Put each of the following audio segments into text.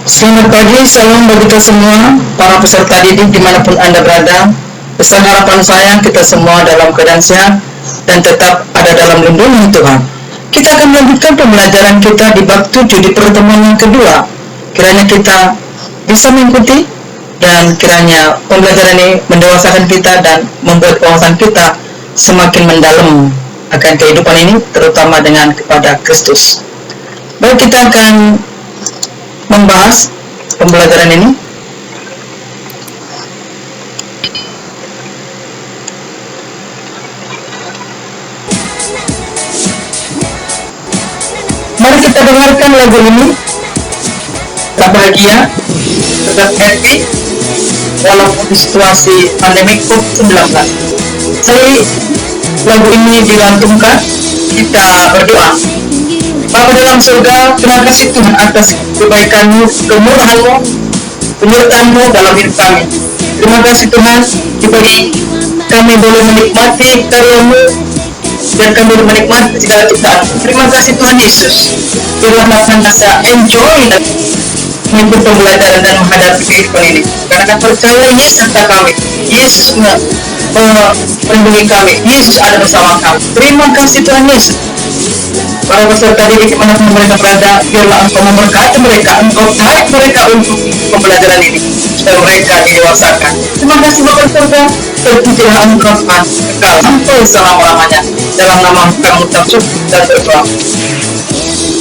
Selamat pagi, salam bagi kita semua, para peserta didik dimanapun Anda berada. Besar harapan saya kita semua dalam keadaan sehat dan tetap ada dalam lindungan Tuhan. Kita akan melanjutkan pembelajaran kita di bab 7 di pertemuan yang kedua. Kiranya kita bisa mengikuti dan kiranya pembelajaran ini mendewasakan kita dan membuat wawasan kita semakin mendalam akan kehidupan ini, terutama dengan kepada Kristus. Baik, kita akan membahas pembelajaran ini. Mari kita dengarkan lagu ini. Tetap bahagia, tetap happy walaupun di situasi pandemi COVID-19. Jadi lagu ini dilantungkan, kita berdoa. Bapa dalam surga, terima kasih Tuhan atas kebaikan-Mu, kemurahan-Mu, penyertaan-Mu dalam hidup kami. Terima kasih Tuhan, diberi kami boleh menikmati karya-Mu dan kami boleh menikmati segala ciptaan. Terima kasih Tuhan Yesus. Biarlah kami bisa enjoy dan mengikuti pembelajaran dan menghadapi kehidupan ini. Karena kami percaya Yesus serta kami. Yesus melindungi kami. Yesus ada bersama kami. Terima kasih Tuhan Yesus. Para peserta didik dimanapun mereka berada, biarlah Engkau memberkati mereka, Engkau tarik mereka untuk pembelajaran ini, supaya mereka didewasakan. Terima kasih Bapa surga, terpujilah Engkau Tuhan, kekal sampai selama-lamanya. Dalam nama kami ucap syukur dan berdoa.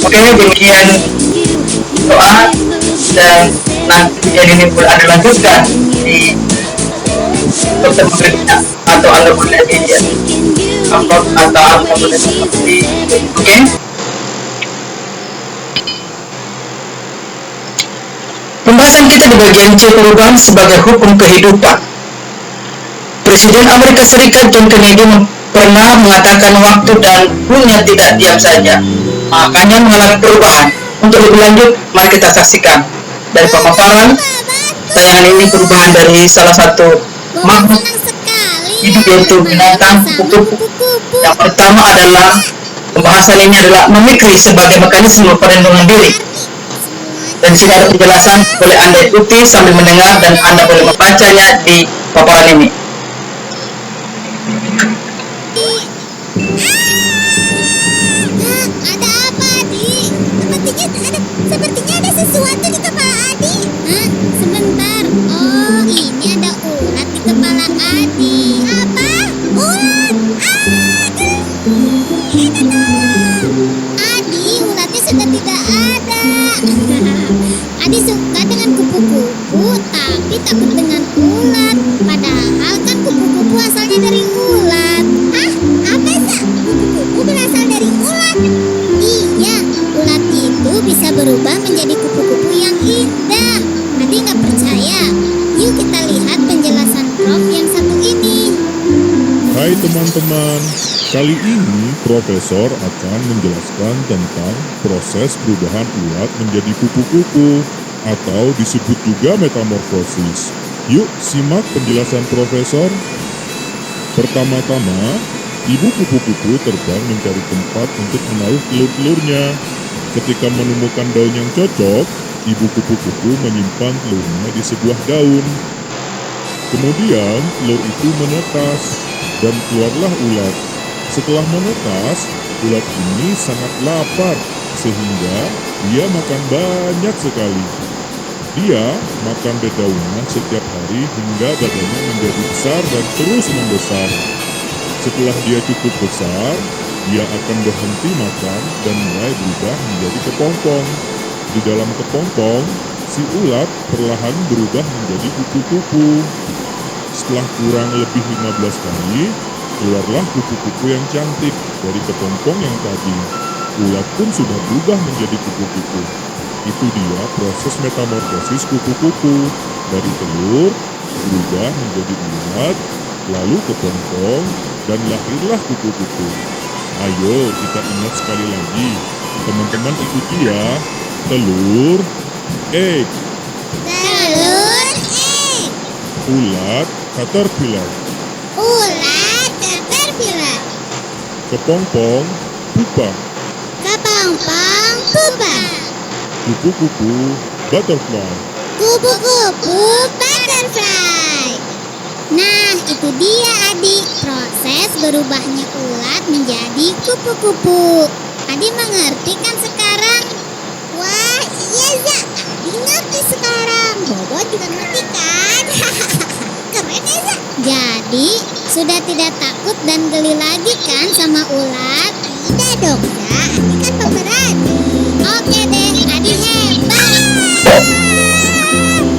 Oke, demikian doa, dan nanti ini pun Anda lanjutkan di pertemuan berikutnya, atau Anda boleh lihat upload atau Anda boleh seperti oke. Pembahasan kita di bagian C, perubahan sebagai hukum kehidupan. Presiden Amerika Serikat John Kennedy pernah mengatakan waktu dan dunia tidak diam saja, makanya mengalami perubahan. Untuk lebih lanjut, mari kita saksikan dari pemaparan tayangan ini perubahan dari salah satu makhluk hidup, yaitu binatang kupu-kupu. Yang pertama adalah pembahasan ini adalah mimikri sebagai mekanisme perlindungan diri. Dan di sini ada penjelasan, boleh Anda ikuti sambil mendengar dan Anda boleh membacanya di paparan ini. Ada apa, Adi? Sepertinya ada sesuatu di kepala Adi. Hah? Sebentar. Oh, ini ada ulat di kepala Adi. Apa? Ulat? Aduh, itu tolong. Adi, ulatnya sudah tidak ada. Adi suka dengan kupu-kupu, tapi takut dengan ulat. Padahal kan kupu-kupu asalnya dari ulat. Hah? Apa sih? Kupu-kupu berasal dari ulat? Iya, ulat itu bisa berubah menjadi kupu-kupu yang indah. Adi nggak percaya? Yuk kita lihat penjelasan Prof yang satu ini. Hai teman-teman, kali ini Profesor akan menjelaskan tentang proses perubahan ulat menjadi kupu-kupu atau disebut juga metamorfosis. Yuk simak penjelasan Profesor. Pertama-tama, ibu kupu-kupu terbang mencari tempat untuk menaruh telur-telurnya. Ketika menemukan daun yang cocok, ibu kupu-kupu menyimpan telurnya di sebuah daun. Kemudian telur itu menetas dan keluarlah ulat. Setelah menetas, ulat ini sangat lapar sehingga dia makan banyak sekali. Dia makan dedaunan setiap hari hingga badannya menjadi besar dan terus membesar. Setelah dia cukup besar, dia akan berhenti makan dan mulai berubah menjadi kepompong. Di dalam kepompong, si ulat perlahan berubah menjadi kupu-kupu. Setelah kurang lebih 15 kali, keluarlah kupu-kupu yang cantik dari kepompong yang tadi. Ulat pun sudah berubah menjadi kupu-kupu. Itu dia proses metamorfosis kupu-kupu. Dari telur, berubah menjadi ulat, lalu kepompong, dan lahirlah kupu-kupu. Ayo kita ingat sekali lagi. Teman-teman ikuti ya. Telur, egg. Telur, egg. Ulat, caterpillar. Ulat, caterpillar. Kepompong, pupa. Kepompong, pupa. Kupu-kupu, butterfly. Kupu-kupu butterfly. Nah, itu dia adik, proses berubahnya ulat menjadi kupu-kupu. Adik mengerti kan sekarang? Wah, iya Za, adik ngerti sekarang. Bobo juga ngerti kan? Keren ya Za. Jadi, sudah tidak takut dan geli lagi kan sama ulat? Tidak dong Za, adik kan pemberani. Oke deh, adik hebat.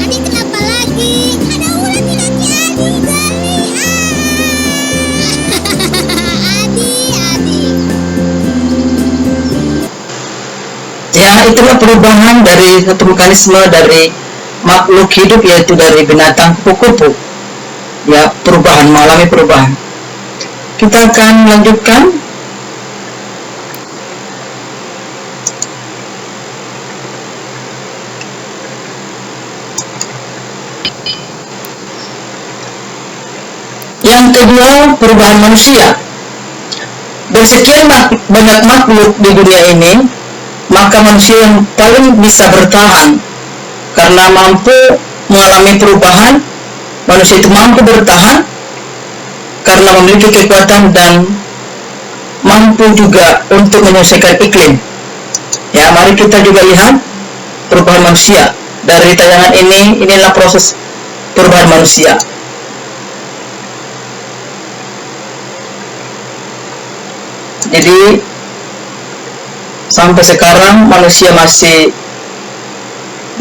Adik kenapa lagi? Ada ulat di kaki adik, geli. Adik. Ya, itulah perubahan dari satu mekanisme dari makhluk hidup, yaitu dari binatang kupu-kupu. Ya, perubahan, mengalami perubahan. Kita akan lanjutkan. Yang kedua, perubahan manusia. Dari sekian banyak makhluk di dunia ini, maka manusia yang paling bisa bertahan karena mampu mengalami perubahan. Manusia itu mampu bertahan karena memiliki kekuatan dan mampu juga untuk menyelesaikan iklim. Ya, mari kita juga lihat perubahan manusia. Dari tayangan ini, inilah proses perubahan manusia. Jadi sampai sekarang manusia masih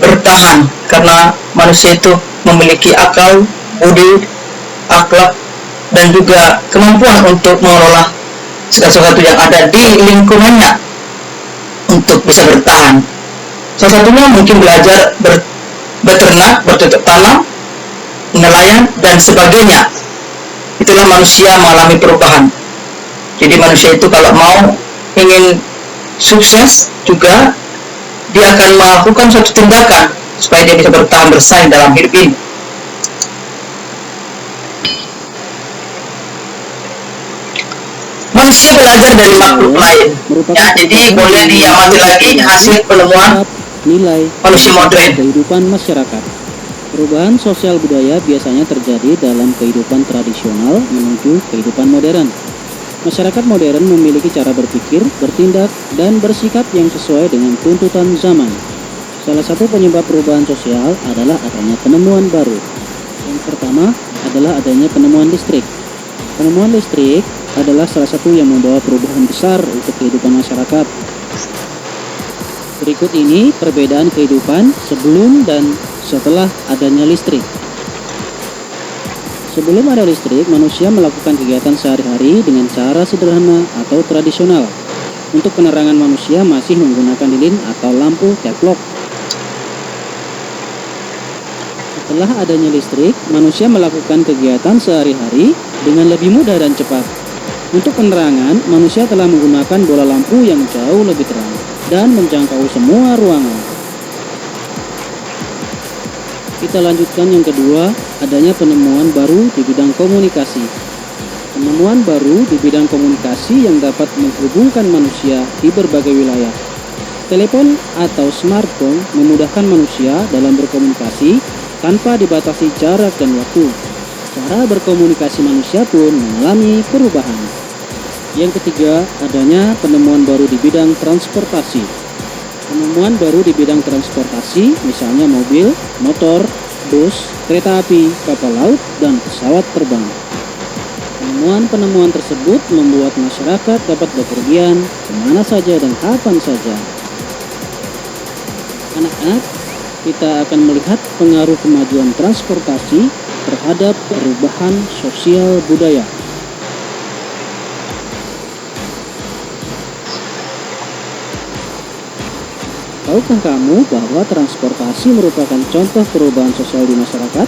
bertahan karena manusia itu memiliki akal, budi, akhlak, dan juga kemampuan untuk mengelola segala sesuatu yang ada di lingkungannya untuk bisa bertahan. Salah satunya mungkin belajar beternak, bercocok tanam, nelayan, dan sebagainya. Itulah manusia mengalami perubahan. Jadi manusia itu kalau mau ingin sukses juga, dia akan melakukan suatu tindakan supaya dia bisa bertahan bersaing dalam hidup ini. Manusia belajar dari makhluk lain. Ya, jadi boleh diamati lagi hasil penemuan nilai manusia modern. kehidupan masyarakat. Perubahan sosial budaya biasanya terjadi dalam kehidupan tradisional menuju kehidupan modern. Masyarakat modern memiliki cara berpikir, bertindak, dan bersikap yang sesuai dengan tuntutan zaman. Salah satu penyebab perubahan sosial adalah adanya penemuan baru. Yang pertama adalah adanya penemuan listrik. Penemuan listrik adalah salah satu yang membawa perubahan besar untuk kehidupan masyarakat. Berikut ini perbedaan kehidupan sebelum dan setelah adanya listrik. Sebelum ada listrik, manusia melakukan kegiatan sehari-hari dengan cara sederhana atau tradisional. Untuk penerangan manusia masih menggunakan lilin atau lampu teplok. Setelah adanya listrik, manusia melakukan kegiatan sehari-hari dengan lebih mudah dan cepat. Untuk penerangan, manusia telah menggunakan bola lampu yang jauh lebih terang dan menjangkau semua ruangan. Kita lanjutkan yang kedua, adanya penemuan baru di bidang komunikasi. Penemuan baru di bidang komunikasi yang dapat menghubungkan manusia di berbagai wilayah. Telepon atau smartphone memudahkan manusia dalam berkomunikasi tanpa dibatasi jarak dan waktu. Cara berkomunikasi manusia pun mengalami perubahan. Yang ketiga, adanya penemuan baru di bidang transportasi. Penemuan baru di bidang transportasi, misalnya mobil, motor, bus, kereta api, kapal laut, dan pesawat terbang. Penemuan-penemuan tersebut membuat masyarakat dapat bepergian kemana saja dan kapan saja. Anak-anak, kita akan melihat pengaruh kemajuan transportasi terhadap perubahan sosial budaya. Tahukah kamu bahwa transportasi merupakan contoh perubahan sosial di masyarakat?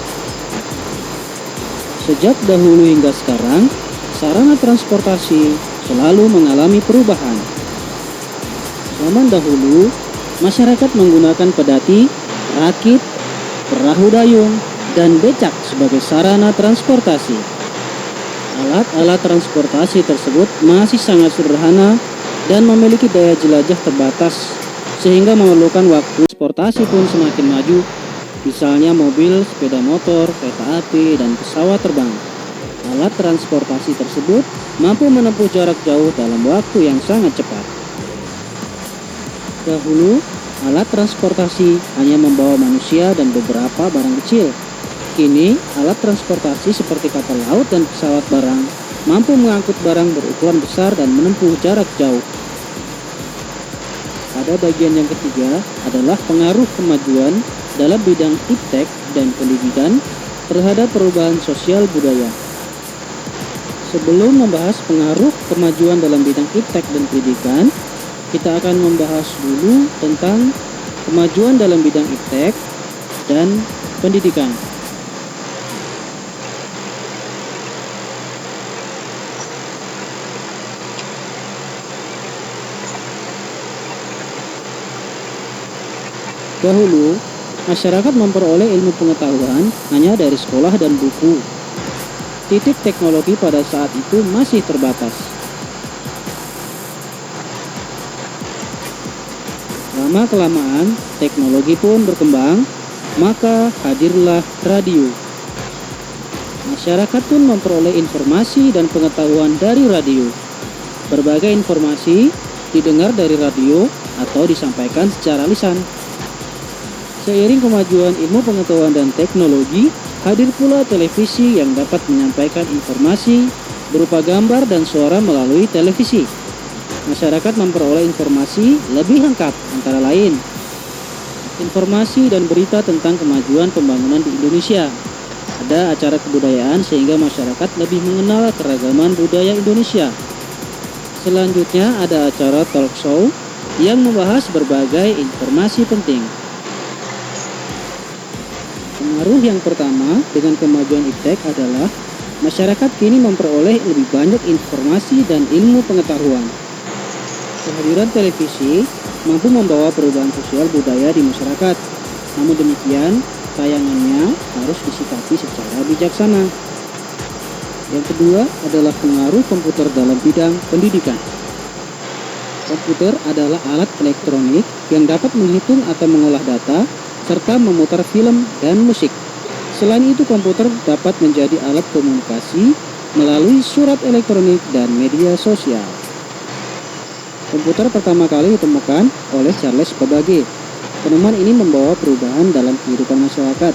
Sejak dahulu hingga sekarang, sarana transportasi selalu mengalami perubahan. Zaman dahulu, masyarakat menggunakan pedati, rakit, perahu dayung, dan becak sebagai sarana transportasi. Alat-alat transportasi tersebut masih sangat sederhana dan memiliki daya jelajah terbatas, sehingga memerlukan waktu transportasi pun semakin maju, misalnya mobil, sepeda motor, kereta api, dan pesawat terbang. Alat transportasi tersebut mampu menempuh jarak jauh dalam waktu yang sangat cepat. Dahulu, alat transportasi hanya membawa manusia dan beberapa barang kecil. Kini, alat transportasi seperti kapal laut dan pesawat barang mampu mengangkut barang berukuran besar dan menempuh jarak jauh. Pada bagian yang ketiga adalah pengaruh kemajuan dalam bidang iptek dan pendidikan terhadap perubahan sosial budaya. Sebelum membahas pengaruh kemajuan dalam bidang iptek dan pendidikan, kita akan membahas dulu tentang kemajuan dalam bidang iptek dan pendidikan. Dahulu, masyarakat memperoleh ilmu pengetahuan hanya dari sekolah dan buku. Titik teknologi pada saat itu masih terbatas. Lama-kelamaan, teknologi pun berkembang, maka hadirlah radio. Masyarakat pun memperoleh informasi dan pengetahuan dari radio. Berbagai informasi didengar dari radio atau disampaikan secara lisan. Seiring kemajuan ilmu pengetahuan dan teknologi, hadir pula televisi yang dapat menyampaikan informasi berupa gambar dan suara melalui televisi. Masyarakat memperoleh informasi lebih lengkap, antara lain informasi dan berita tentang kemajuan pembangunan di Indonesia. Ada acara kebudayaan sehingga masyarakat lebih mengenal keragaman budaya Indonesia. Selanjutnya ada acara talk show yang membahas berbagai informasi penting. Pengaruh yang pertama dengan kemajuan iptek adalah masyarakat kini memperoleh lebih banyak informasi dan ilmu pengetahuan. Kehadiran televisi mampu membawa perubahan sosial budaya di masyarakat. Namun demikian, tayangannya harus disikapi secara bijaksana. Yang kedua adalah pengaruh komputer dalam bidang pendidikan. Komputer adalah alat elektronik yang dapat menghitung atau mengolah data serta memutar film dan musik. Selain itu, komputer dapat menjadi alat komunikasi melalui surat elektronik dan media sosial. Komputer pertama kali ditemukan oleh Charles Babbage. Penemuan ini membawa perubahan dalam kehidupan masyarakat,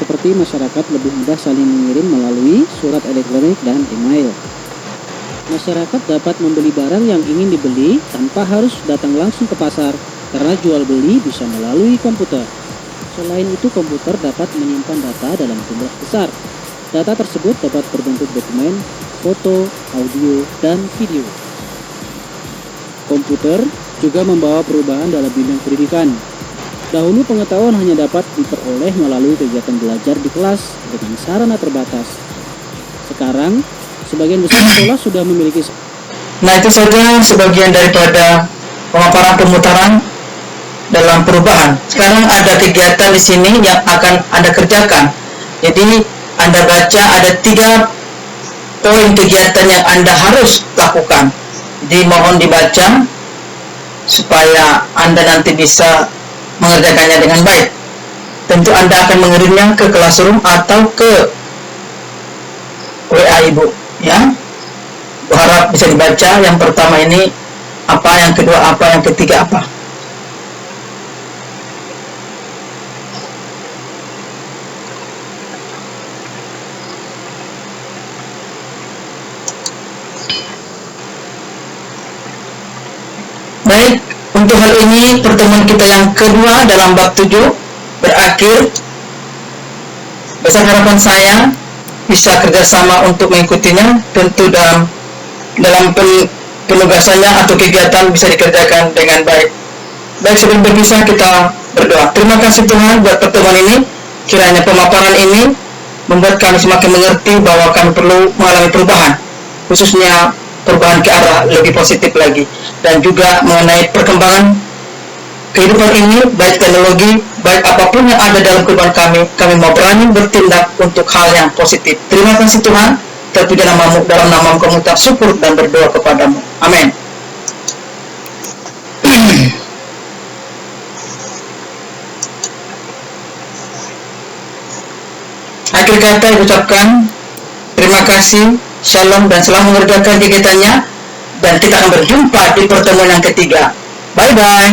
seperti masyarakat lebih mudah saling mengirim melalui surat elektronik dan email. Masyarakat dapat membeli barang yang ingin dibeli tanpa harus datang langsung ke pasar, karena jual beli bisa melalui komputer. Selain itu, komputer dapat menyimpan data dalam jumlah besar. Data tersebut dapat berbentuk dokumen, foto, audio, dan video. Komputer juga membawa perubahan dalam bidang pendidikan. Dahulu pengetahuan hanya dapat diperoleh melalui kegiatan belajar di kelas dengan sarana terbatas. Sekarang, sebagian besar sekolah sudah memiliki. Nah, itu saja sebagian daripada pemaparan pemutaran dalam perubahan. Sekarang ada kegiatan di sini yang akan Anda kerjakan. Jadi Anda baca ada 3 poin kegiatan yang Anda harus lakukan. Jadi mohon dibaca supaya Anda nanti bisa mengerjakannya dengan baik. Tentu Anda akan mengirimnya ke classroom atau ke WA Ibu, ya. Berharap bisa dibaca. Yang pertama ini apa, yang kedua apa, yang ketiga apa. Baik, untuk hal ini pertemuan kita yang kedua dalam bab 7 berakhir. Besar harapan saya bisa kerjasama untuk mengikutinya, tentu dalam penugasannya atau kegiatan bisa dikerjakan dengan baik. Baik, sebelum berpisah kita berdoa. Terima kasih Tuhan buat pertemuan ini. Kiranya pemaparan ini membuat kami semakin mengerti bahwa kami perlu mengalami perubahan, khususnya perubahan ke arah lebih positif lagi, dan juga mengenai perkembangan kehidupan ini, baik teknologi, baik apapun yang ada dalam kehidupan kami mau berani bertindak untuk hal yang positif. Terima kasih Tuhan, terpuji namamu, dalam namamu kami mengucap syukur dan berdoa kepadamu. Amin. Akhir kata diucapkan terima kasih, shalom, dan selamat mengerjakan kegiatannya. Dan kita akan berjumpa di pertemuan yang ketiga. Bye-bye.